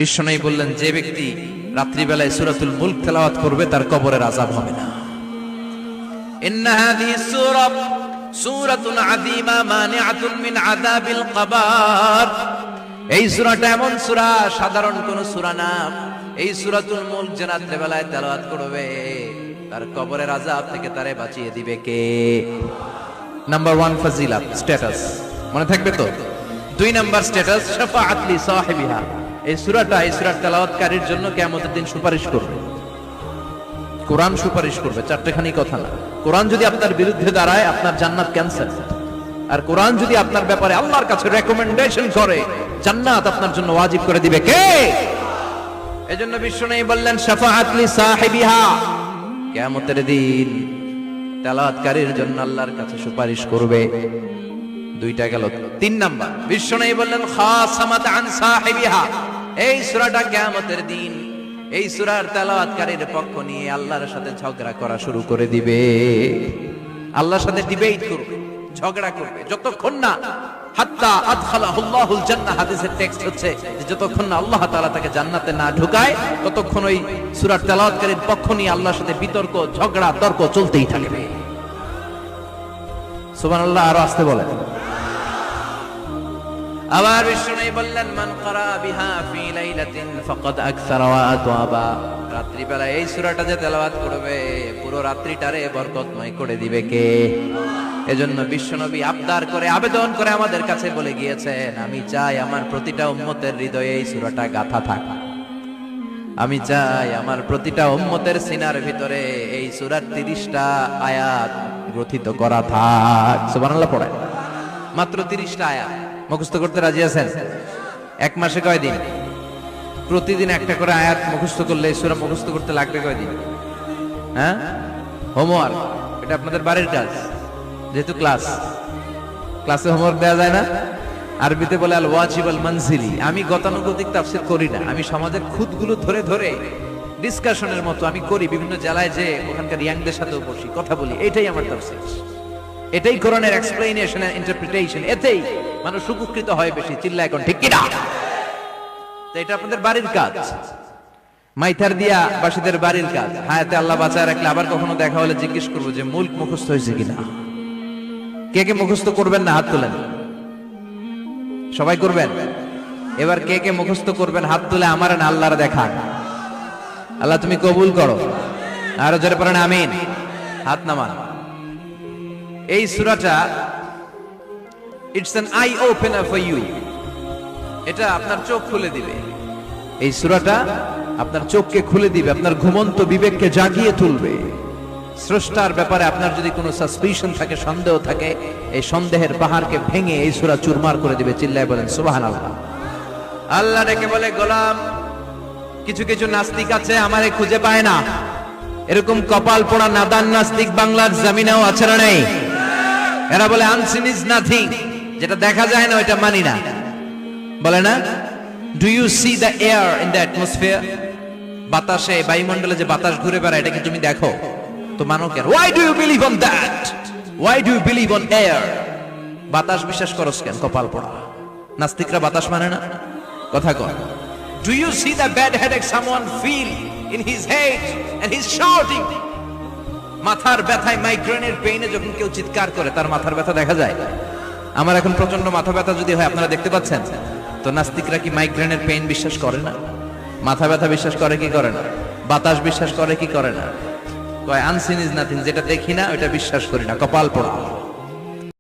বিশ্বনবী বললেন, যে ব্যক্তি রাত্রিবেলায় সূরাতুল মুলক তেলাওয়াত করবে তার কবরের আযাব হবে না। ইন্না হাযিহি সূরা সূরাতুন আযীমা মানিআতুন মিন আযাবিল কবর। এই সূরাটা এমন সূরা, সাধারণ কোন সূরা না। এই সূরাতুল মুলক যে রাত্রিবেলায় তেলাওয়াত করবে তার কবরের আযাব থেকে তারে বাঁচিয়ে দিবে কে? নাম্বার 1 ফাজিলাত স্ট্যাটাস মনে থাকবে তো। 2 নাম্বার স্ট্যাটাস শাফাআত লি সাহিবিহা। এই সূরাটা এই সূরার তেলাওয়াতকারীর জন্য কিয়ামতের দিন সুপারিশ করবে। কোরআন সুপারিশ করবে, চারটেখানি কথা না। কোরআন যদি আপনার বিরুদ্ধে দাঁড়ায় আপনার জান্নাত ক্যান্সেল, আর কোরআন যদি আপনার ব্যাপারে আল্লাহর কাছে রেকমেন্ডেশন করে জান্নাত আপনার জন্য ওয়াজিব করে দিবে কে? এজন্য বিশ্বনবী বললেন শাফাআত লি সাহিবিহা, কিয়ামতের দিন তেলাওয়াতকারীর জন্য আল্লাহর কাছে সুপারিশ করবে। 2টা গেল। 3 নাম্বার বিশ্বনবী বললেন খাসামাত আন সাহিবিহা। এই সূরাটা কিয়ামতের দিন এই সূরার তেলাওয়াতকারীর পক্ষ নিয়ে আল্লাহর সাথে ঝগড়া করা শুরু করে দিবে। আল্লাহর সাথে ডিবেট করবে, ঝগড়া করবে, যতক্ষণ না হাত্তা আদখালাহুল্লাহুল জান্নাহ। হাদিসের টেক্সট হচ্ছে যে যতক্ষণ না আল্লাহ তাআলা তাকে জান্নাতে না ঢুকায় ততক্ষণ ওই সূরার তেলাওয়াতকারীর পক্ষ নিয়ে আল্লাহর সাথে বিতর্ক, ঝগড়া, তর্ক চলতেই থাকবে। সুবহানাল্লাহ। আরো আস্তে বলেন। আবার বিশ্বনবী বললেন মান ক্বারা বিহা ফি লাইলাতিন ফাকাদ আকসারা ওয়া আতওয়াবা। রাত্রিবেলা এই সূরাটা যে তেলাওয়াত করবে পুরো রাত্রিটারে বরকতময় করে দিবে কে? এজন্য বিশ্বনবী আবদার করে, আবেদন করে আমাদের কাছে বলে গিয়েছেন, আমি চাই আমার প্রতিটা উম্মতের হৃদয়ে এই সূরাটা গাঁথা থাক। আমি চাই আমার প্রতিটা উম্মতের সিনার ভিতরে এই সূরার 30টা আয়াত গ্রথিত করা থাক। সুবহানাল্লাহ পড়েন। মাত্র 30টা আয়াত মুখস্থ করতে রাজি আছেন? 1 মাসে কয়দিন? প্রতিদিন একটা করে আয়াত মুখস্থ করলে সূরা মুখস্থ করতে লাগবে কয়দিন? হ্যাঁ, হোমওয়ার্ক। এটা আপনাদের বাড়ির কাজ, যেহেতু ক্লাসে হোমওয়ার্ক দেওয়া যায় না। আরবিতে বলে আল ওয়াজিব আল মানজিলি। আমি গতানুগতিক তাফসীর করি না, আমি সমাজের খুঁতগুলো ধরে ধরে ডিসকাশনের মতো আমি করি। বিভিন্ন জেলায় যে ওখানকার ইয়াংদের সাথেও বসি, কথা বলি। এটাই আমার তাফসীর, এটাই কোরআনের এক্সপ্লেনেশন এন্ড ইন্টারপ্রিটেশন। এতেই মানুষ উপকৃত হয় বেশি। চিল্লা এখন ঠিক কিনা? তো এটা আপনাদের বাড়ির কাজ, মাইথার দিয়া বাসীদের বাড়ির কাজ। হায়াতে আল্লাহ বাঁচায় রাখলে আবার কখনো দেখা হলে জিজ্ঞেস করবো যে মুলক মুখস্থ হয়েছে কিনা। কে কে মুখস্থ করবেন না হাত তোলেন। সবাই করবেন। এবার কে কে মুখস্থ করবেন হাত তুলে আমার না আল্লাহর দেখান। আল্লাহ তুমি কবুল করো। আরো জোরে পড়েন আমিন। হাত নামান। এই সূরাটা it's an eye opener for you. এটা আপনার চোখ খুলে দিবে। এই সূরাটা আপনার চোখকে খুলে দিবে, আপনার ঘুমন্ত বিবেককে জাগিয়ে তুলবে। স্রষ্টার ব্যাপারে আপনার যদি কোনো সাসপিশন থাকে, সন্দেহ থাকে, এই সন্দেহের পাহাড়কে ভেঙে এই সূরা চুরমার করে দিবে। চিল্লায় বলেন সুবহানাল্লাহ। আল্লাহ ডেকে বলে, গোলাম, কিছু কিছু নাস্তিক আছে আমারে খুঁজে পায় না। এরকম কপাল পোড়া নাদান নাস্তিক বাংলার জমিনেও আছে না নেই? এরা বলে আনসিন ইজ নাথিং, যেটা দেখা যায় না ওইটা মানি না। বলে না, do you see the air in the atmosphere? বাতাসে, বায়ুমণ্ডলে যে বাতাস ঘুরে বেড়ায় এটা কি তুমি দেখো? তো মানো কেন? Why do you believe on that? Why do you believe on air? বাতাস বিশ্বাস করস কেন? কপাল পোড়া নাস্তিকরা বাতাস মানে না। কথা কর। Do you see the bad headache someone feel in his head and he is shouting? মাথার ব্যথায়, মাইগ্রেনের পেইনে যখন কেউ চিৎকার করে তার মাথার ব্যথা দেখা যায়। আমার এখন প্রচন্ড মাথা ব্যথা যদি হয়, আপনারা দেখতে পাচ্ছেন তো, নাস্তিকরা কি মাইগ্রেনের পেইন বিশ্বাস করে না? মাথা ব্যথা বিশ্বাস করে কি করে না? বাতাস বিশ্বাস করে কি করে না? কয় আনসিন ইজ নাথিং, যেটা দেখি না ওইটা বিশ্বাস করি না। কপাল পোড়া।